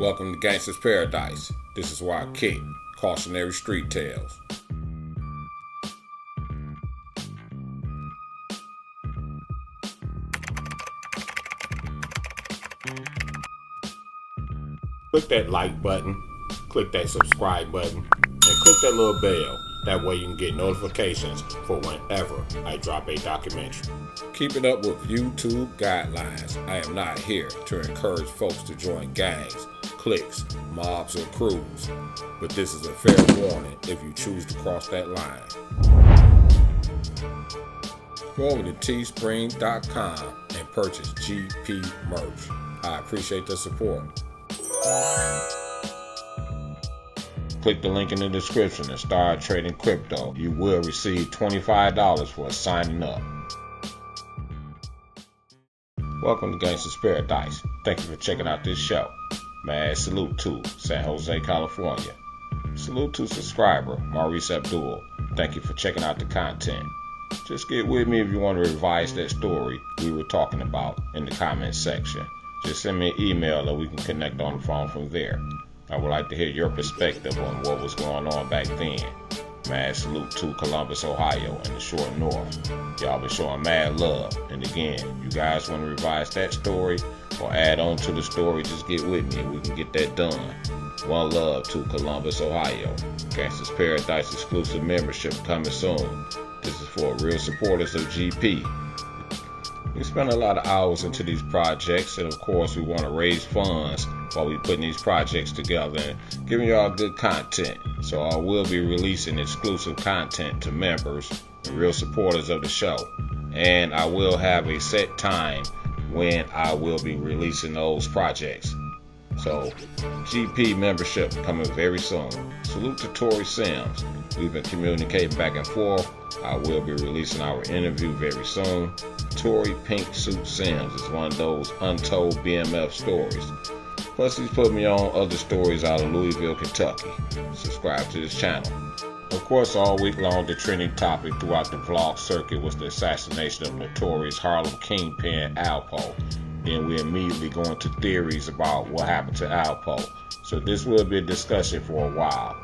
Welcome to Gangsta's Paradise. This is why I kick cautionary street tales. Click that like button, click that subscribe button, and click that little bell. That way you can get notifications for whenever I drop a documentary. Keep it up with YouTube guidelines. I am not here to encourage folks to join gangs, cliques, mobs, or crews, but this is a fair warning if you choose to cross that line. Go over to teespring.com and purchase GP merch. I appreciate the support. Click the link in the description and start trading crypto. You will receive $25 for signing up. Welcome to Gangsta's Paradise. Thank you for checking out this show. Mad salute to San Jose, California. Salute to subscriber Maurice Abdul. Thank you for checking out the content. Just get with me if you want to revise that story we were talking about in the comments section. Just send me an email and we can connect on the phone from there. I would like to hear your perspective on what was going on back then. Mad salute to Columbus, Ohio and the short north. Y'all been showing mad love. And again, you guys want to revise that story or add on to the story, just get with me and we can get that done. One love to Columbus, Ohio. Gangsta's Paradise exclusive membership coming soon. This is for real supporters of GP. We spend a lot of hours into these projects, and of course we want to raise funds while we putting these projects together and giving y'all good content. So I will be releasing exclusive content to members and real supporters of the show. And I will have a set time when I will be releasing those projects. So GP membership coming very soon. Salute to Tori Sims. We've been communicating back and forth. I will be releasing our interview very soon. Tori Pink Suit Sims is one of those untold BMF stories. Plus he's put me on other stories out of Louisville, Kentucky. Subscribe to this channel. Of course, all week long the trending topic throughout the vlog circuit was the assassination of notorious Harlem kingpin Alpo. Then we immediately go into theories about what happened to Alpo. So this will be a discussion for a while.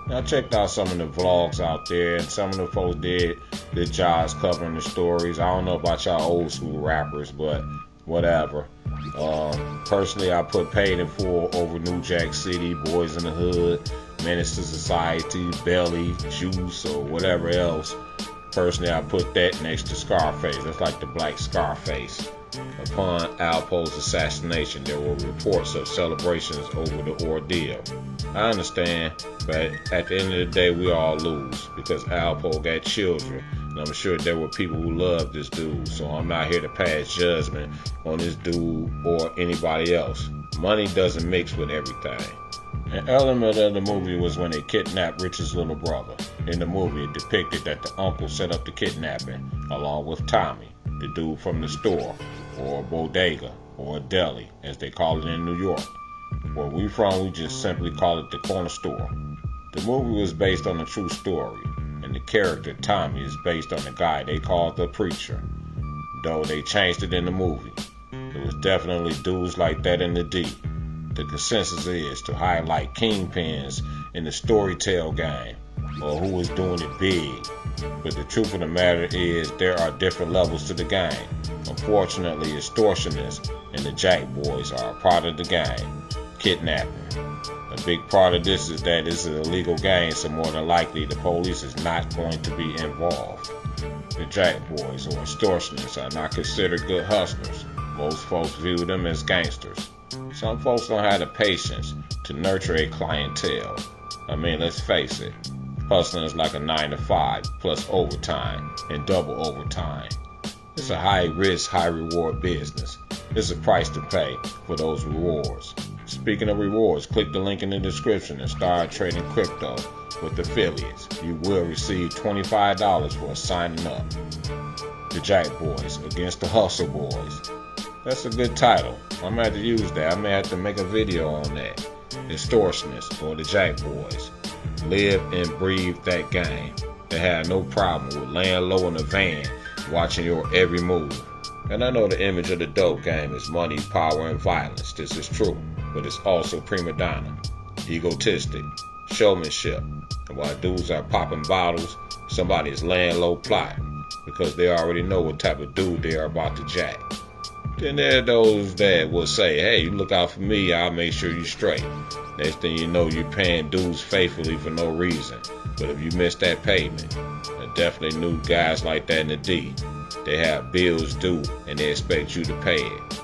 I checked out some of the vlogs out there, and some of the folks did good jobs covering the stories. I don't know about y'all old school rappers, but whatever. Personally, I put Paid in Full over New Jack City, Boys in the Hood, Menace to Society, Belly, Juice, or whatever else. Personally, I put that next to Scarface. That's like the black Scarface. Upon Alpo's assassination, there were reports of celebrations over the ordeal. I understand, but at the end of the day, we all lose because Alpo got children, and I'm sure there were people who loved this dude, so I'm not here to pass judgment on this dude or anybody else. Money doesn't mix with everything. An element of the movie was when they kidnapped Rich's little brother. In the movie, it depicted that the uncle set up the kidnapping, along with Tommy, the dude from the store, or a bodega, or a deli, as they call it in New York. Where we from, we just simply call it the corner store. The movie was based on a true story, and the character Tommy is based on the guy they called the preacher, though they changed it in the movie. It was definitely dudes like that in the D. The consensus is to highlight kingpins in the storytell game, or who is doing it big. But the truth of the matter is there are different levels to the game. Unfortunately, extortionists and the Jack Boys are a part of the game. Kidnapping. A big part of this is that it's an illegal game, so more than likely the police is not going to be involved. The Jack Boys or extortionists are not considered good hustlers. Most folks view them as gangsters. Some folks don't have the patience to nurture a clientele. I mean, let's face it. Hustling is like a 9 to 5 plus overtime and double overtime. It's a high risk, high reward business. It's a price to pay for those rewards. Speaking of rewards, click the link in the description and start trading crypto with affiliates. You will receive $25 for signing up. The Jack Boys against the Hustle Boys. That's a good title. I might have to use that. I may have to make a video on that. Extortionists or the Jack Boys. Live and breathe that game. They have no problem with laying low in a van, watching your every move. And I know the image of the dope game is money, power, and violence. This is true. but it's also prima donna, egotistic, showmanship. And while dudes are popping bottles, somebody is laying low plotting because they already know what type of dude they are about to jack. Then there are those that will say, hey, you look out for me, I'll make sure you're straight. Next thing you know, you're paying dues faithfully for no reason. But if you miss that payment, I definitely knew guys like that in the D. They have bills due and they expect you to pay it.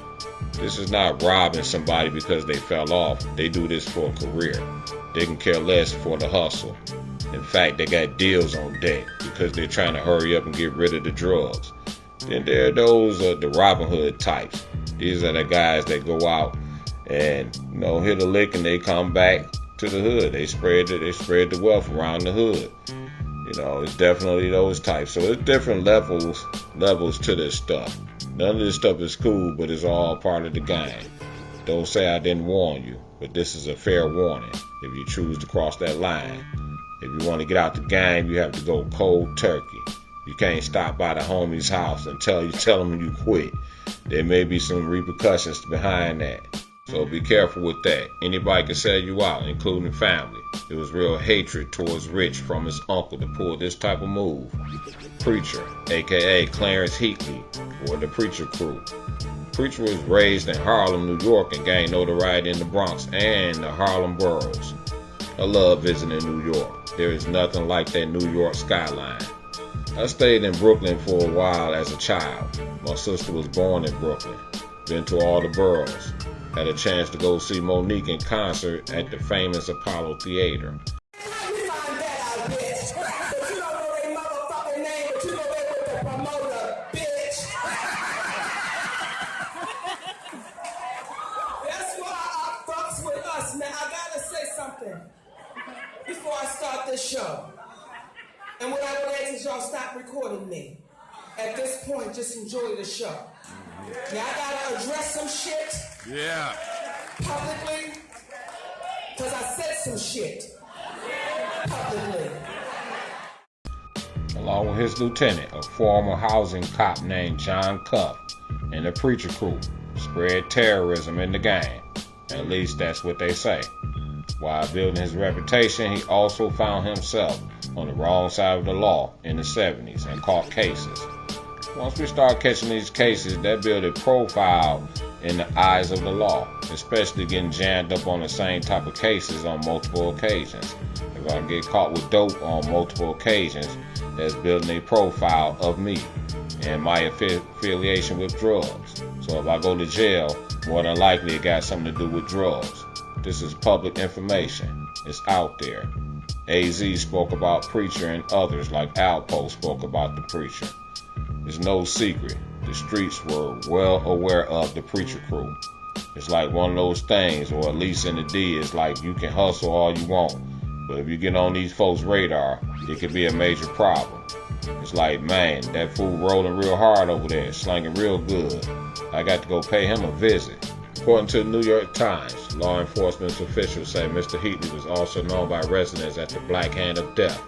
This is not robbing somebody because they fell off. They do this for a career. They can care less for the hustle. In fact, they got deals on deck because they're trying to hurry up and get rid of the drugs. Then there are those the Robin Hood types. These are the guys that go out and hit a lick and they come back to the hood. They spread the wealth around the hood. It's definitely those types. So it's different levels to this stuff. None of this stuff is cool, but it's all part of the game. Don't say I didn't warn you, but this is a fair warning if you choose to cross that line. If you want to get out the game, you have to go cold turkey. You can't stop by the homie's house and tell him you quit. There may be some repercussions behind that. So be careful with that. Anybody can sell you out, including family. It was real hatred towards Rich from his uncle to pull this type of move. Preacher, aka Clarence Heatley, or the Preacher Crew. Preacher was raised in Harlem, New York, and gained notoriety in the Bronx and the Harlem boroughs. I love visiting New York. There is nothing like that New York skyline. I stayed in Brooklyn for a while as a child. My sister was born in Brooklyn. Been to all the boroughs. Had a chance to go see Monique in concert at the famous Apollo Theater. Before I start this show, and what I would ask is y'all stop recording me. At this point, just enjoy the show. Now I gotta address some shit. Yeah. Publicly, because I said some shit. Publicly. Along with his lieutenant, a former housing cop named John Cuff, and the Preacher Crew, spread terrorism in the game. At least that's what they say. While building his reputation, he also found himself on the wrong side of the law in the 70s and caught cases. Once we start catching these cases, that built a profile in the eyes of the law, especially getting jammed up on the same type of cases on multiple occasions. If I get caught with dope on multiple occasions, that's building a profile of me and my affiliation with drugs. So if I go to jail, more than likely it got something to do with drugs. This is public information. It's out there. AZ spoke about Preacher and others like Alpo spoke about the Preacher. It's no secret. The streets were well aware of the Preacher Crew. It's like one of those things, or at least in the D, it's like you can hustle all you want, but if you get on these folks' radar, it could be a major problem. It's like, man, that fool rolling real hard over there, slanging real good. I got to go pay him a visit. According to the New York Times, law enforcement officials say Mr. Heatley was also known by residents as the Black Hand of Death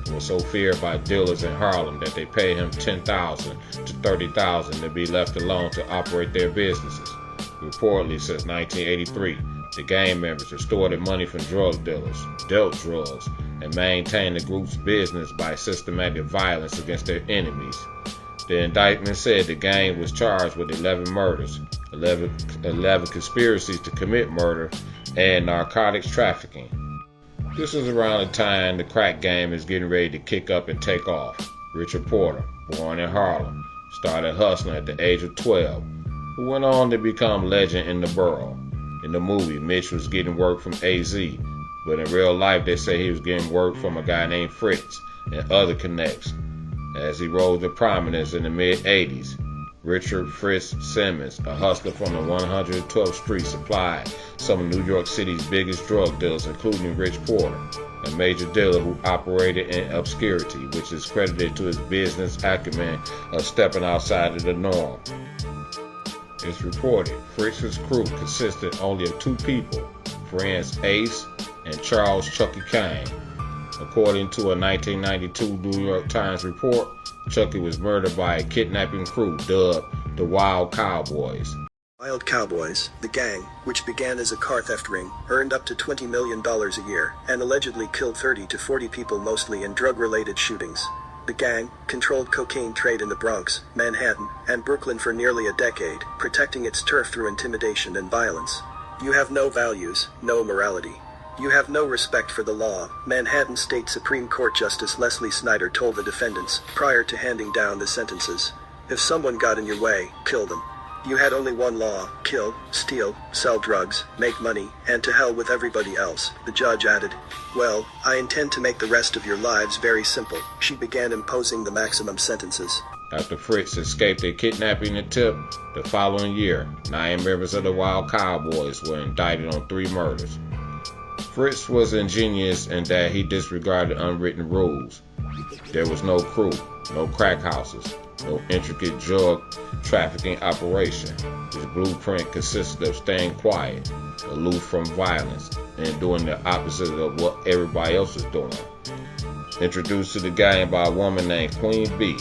and was so feared by dealers in Harlem that they paid him $10,000 to $30,000 to be left alone to operate their businesses. Reportedly, since 1983, the gang members extorted money from drug dealers, dealt drugs, and maintained the group's business by systematic violence against their enemies. The indictment said the gang was charged with 11 murders, 11 conspiracies to commit murder, and narcotics trafficking. This is around the time the crack game is getting ready to kick up and take off. Richard Porter, born in Harlem, started hustling at the age of 12, who went on to become legend in the borough. In the movie, Mitch was getting work from AZ, but in real life they say he was getting work from a guy named Fritz and other connects. As he rose to prominence in the mid-'80s, Richard Fritz Simmons, a hustler from the 112th Street, supplied some of New York City's biggest drug dealers, including Rich Porter, a major dealer who operated in obscurity, which is credited to his business acumen of stepping outside of the norm. It's reported Fritz's crew consisted only of two people, friends Ace and Charles Chucky Kane. According to a 1992 New York Times report, Chucky was murdered by a kidnapping crew dubbed the Wild Cowboys. Wild Cowboys, the gang, which began as a car theft ring, earned up to $20 million a year, and allegedly killed 30 to 40 people mostly in drug-related shootings. The gang controlled cocaine trade in the Bronx, Manhattan, and Brooklyn for nearly a decade, protecting its turf through intimidation and violence. You have no values, no morality. You have no respect for the law, Manhattan State Supreme Court Justice Leslie Snyder told the defendants, prior to handing down the sentences. If someone got in your way, kill them. You had only one law: kill, steal, sell drugs, make money, and to hell with everybody else, the judge added. Well, I intend to make the rest of your lives very simple. She began imposing the maximum sentences. After Fritz escaped a kidnapping attempt, the following year, 9 members of the Wild Cowboys were indicted on 3 murders. Fritz was ingenious in that he disregarded unwritten rules. There was no crew, no crack houses, no intricate drug trafficking operation. His blueprint consisted of staying quiet, aloof from violence, and doing the opposite of what everybody else was doing. Introduced to the gang by a woman named Queen B,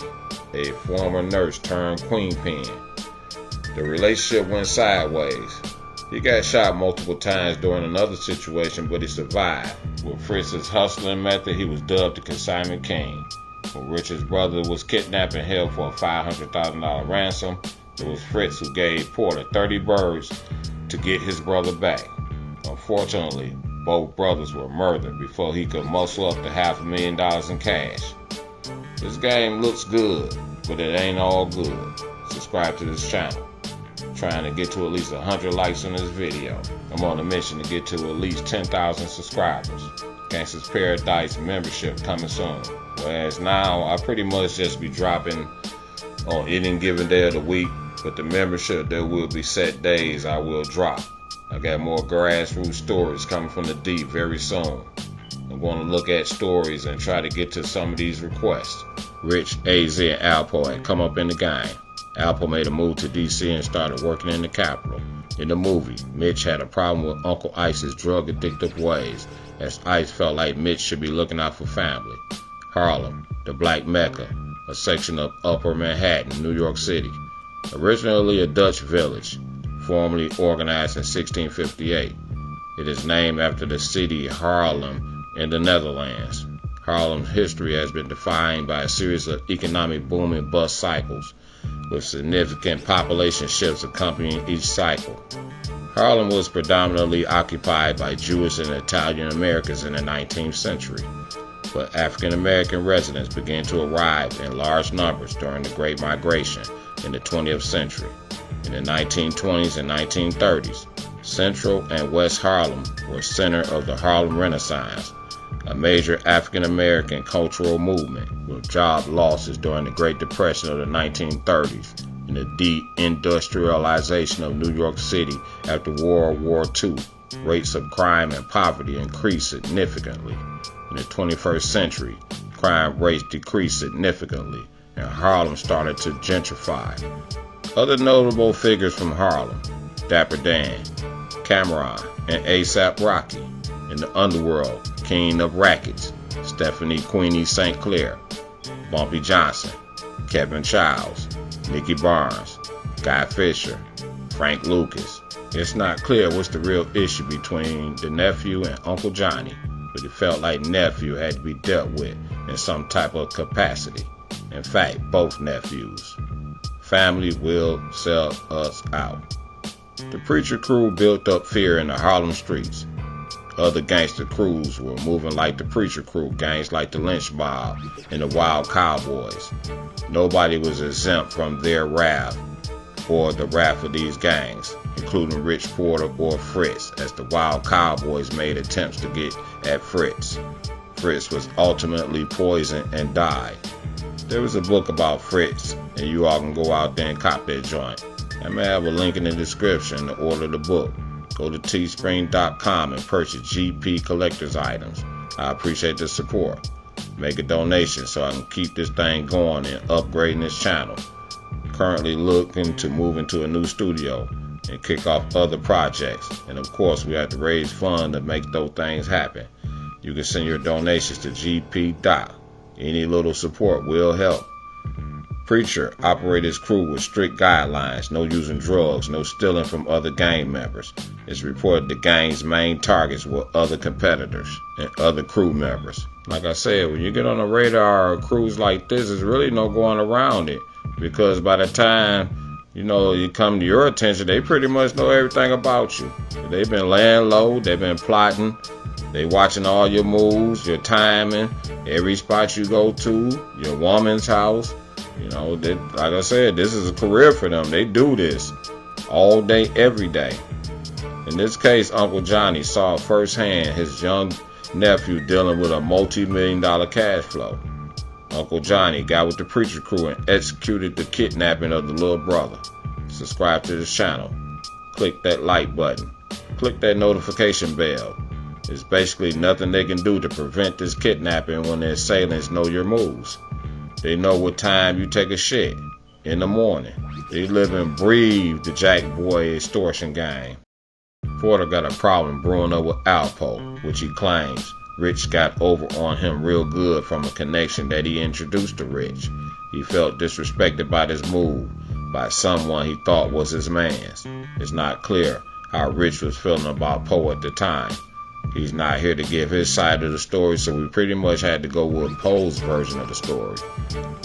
a former nurse turned queenpin. The relationship went sideways. He got shot multiple times during another situation, but he survived. With Fritz's hustling method, he was dubbed the Consignment King. When Richard's brother was kidnapped and held for a $500,000 ransom, it was Fritz who gave Porter 30 birds to get his brother back. Unfortunately, both brothers were murdered before he could muscle up to $500,000 in cash. This game looks good, but it ain't all good. Subscribe to this channel. Trying to get to at least 100 likes on this video. I'm on a mission to get to at least 10,000 subscribers. Gangsta's Paradise membership coming soon. Whereas now I pretty much just be dropping on any given day of the week, but the membership, there will be set days I will drop. I got more grassroots stories coming from the deep very soon. I'm going to look at stories and try to get to some of these requests. Rich, AZ, and Alpo had come up in the game. Alpo made a move to DC and started working in the Capitol. In the movie, Mitch had a problem with Uncle Ice's drug addictive ways, as Ice felt like Mitch should be looking out for family. Harlem, the Black Mecca, a section of Upper Manhattan, New York City. Originally a Dutch village, formally organized in 1658. It is named after the city Harlem in the Netherlands. Harlem's history has been defined by a series of economic boom and bust cycles, with significant population shifts accompanying each cycle. Harlem was predominantly occupied by Jewish and Italian Americans in the 19th century, but African American residents began to arrive in large numbers during the Great Migration in the 20th century. In the 1920s and 1930s, Central and West Harlem were center of the Harlem Renaissance, a major African American cultural movement with job losses during the Great Depression of the 1930s and the deindustrialization of New York City after World War II. Rates of crime and poverty increased significantly. In the 21st century, crime rates decreased significantly and Harlem started to gentrify. Other notable figures from Harlem: Dapper Dan, Cameron, and A$AP Rocky. In the underworld, King of Rackets, Stephanie Queenie St. Clair, Bumpy Johnson, Kevin Childs, Nicky Barnes, Guy Fisher, Frank Lucas. It's not clear what's the real issue between the nephew and Uncle Johnny, but it felt like nephew had to be dealt with in some type of capacity. In fact, both nephews. Family will sell us out. The Preacher Crew built up fear in the Harlem streets. Other gangster crews were moving like the Preacher Crew, gangs like the Lynch Mob and the Wild Cowboys. Nobody was exempt from their wrath or the wrath of these gangs, including Rich Porter or Fritz, as the Wild Cowboys made attempts to get at Fritz. Fritz was ultimately poisoned and died. There was a book about Fritz, and you all can go out there and cop that joint. I may have a link in the description to order the book. Go to teespring.com and purchase GP collector's items. I appreciate the support. Make a donation so I can keep this thing going and upgrading this channel. Currently looking to move into a new studio and kick off other projects. And of course, we have to raise funds to make those things happen. You can send your donations to GP Doc. Any little support will help. Preacher operated his crew with strict guidelines, no using drugs, no stealing from other gang members. It's reported the gang's main targets were other competitors and other crew members. Like I said, when you get on the radar of crews like this, there's really no going around it, because by the time you come to your attention, they pretty much know everything about you. They've been laying low, they've been plotting, they watching all your moves, your timing, every spot you go to, your woman's house. Like I said, this is a career for them. They do this all day, every day. In this case, Uncle Johnny saw firsthand his young nephew dealing with a multi-million-dollar cash flow. Uncle Johnny got with the preacher crew and executed the kidnapping of the little brother. Subscribe to this channel. Click that like button. Click that notification bell. There's basically nothing they can do to prevent this kidnapping when their assailants know your moves. They know what time you take a shit in the morning. They live and breathe the Jack Boy extortion gang. Porter got a problem brewing up with Alpo, which he claims Rich got over on him real good from a connection that he introduced to Rich. He felt disrespected by this move by someone he thought was his man's. It's not clear how Rich was feeling about Poe at the time. He's not here to give his side of the story, so we pretty much had to go with Poe's version of the story.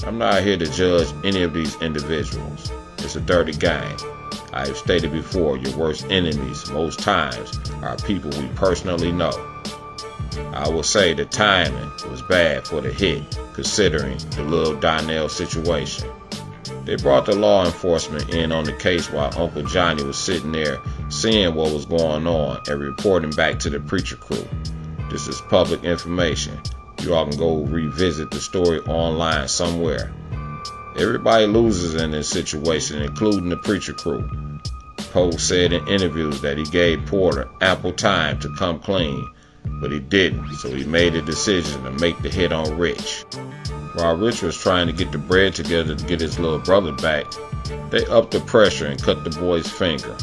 I'm not here to judge any of these individuals. It's a dirty game. I have stated before, your worst enemies most times are people we personally know. I will say the timing was bad for the hit, considering the little Donnell situation. They brought the law enforcement in on the case while Uncle Johnny was sitting there seeing what was going on and reporting back to the preacher crew. This is public information. You all can go revisit the story online somewhere. Everybody loses in this situation, including the preacher crew. Poe said in interviews that he gave Porter ample time to come clean, but he didn't, so he made a decision to make the hit on Rich. While Rich was trying to get the bread together to get his little brother back, they upped the pressure and cut the boy's finger.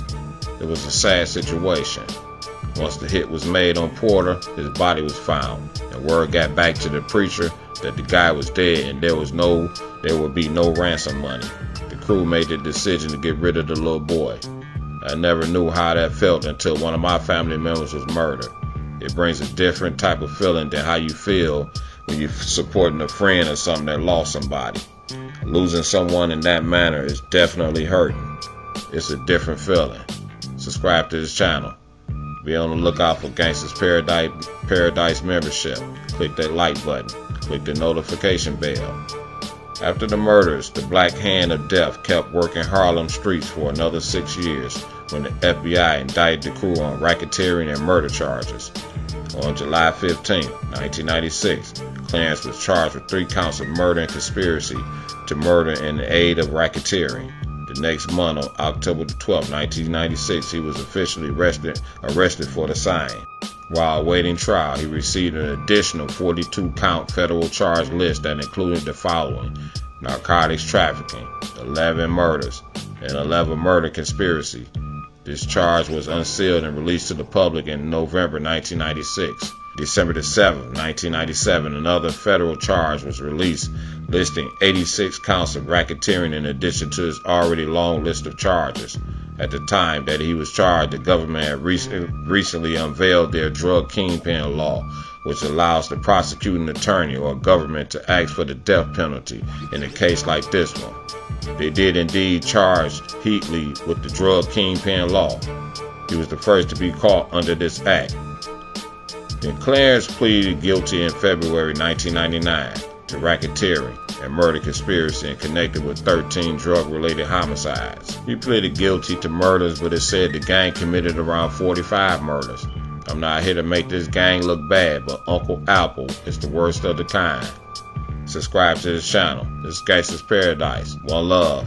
It was a sad situation. Once the hit was made on Porter, his body was found, and word got back to the preacher that the guy was dead and there would be no ransom money. The crew made the decision to get rid of the little boy. I never knew how that felt until one of my family members was murdered. It brings a different type of feeling than how you feel when you're supporting a friend or something that lost somebody. Losing someone in that manner is definitely hurting. It's a different feeling. Subscribe to this channel. Be on the lookout for Gangsta's Paradise membership. Click that like button. Click the notification bell. After the murders, the Black Hand of Death kept working Harlem streets for another 6 years when the FBI indicted the crew on racketeering and murder charges. On July 15, 1996, Clarence was charged with 3 counts of murder and conspiracy to murder in the aid of racketeering. The next month, on October 12, 1996, he was officially arrested for the same. While awaiting trial, he received an additional 42-count federal charge list that included the following: narcotics trafficking, 11 murders, and 11 murder conspiracy. This charge was unsealed and released to the public in November 1996. December 7, 1997, another federal charge was released, listing 86 counts of racketeering in addition to his already long list of charges. At the time that he was charged, the government had recently unveiled their drug kingpin law, which allows the prosecuting attorney or government to ask for the death penalty in a case like this one. They did indeed charge Heatley with the drug kingpin law. He was the first to be caught under this act. Then Clarence pleaded guilty in February 1999 to racketeering and murder conspiracy and connected with 13 drug-related homicides. He pleaded guilty to murders, but it said the gang committed around 45 murders. I'm not here to make this gang look bad, but Uncle Alpo is the worst of the kind. Subscribe to this channel. This is Gangsta's Paradise. One love.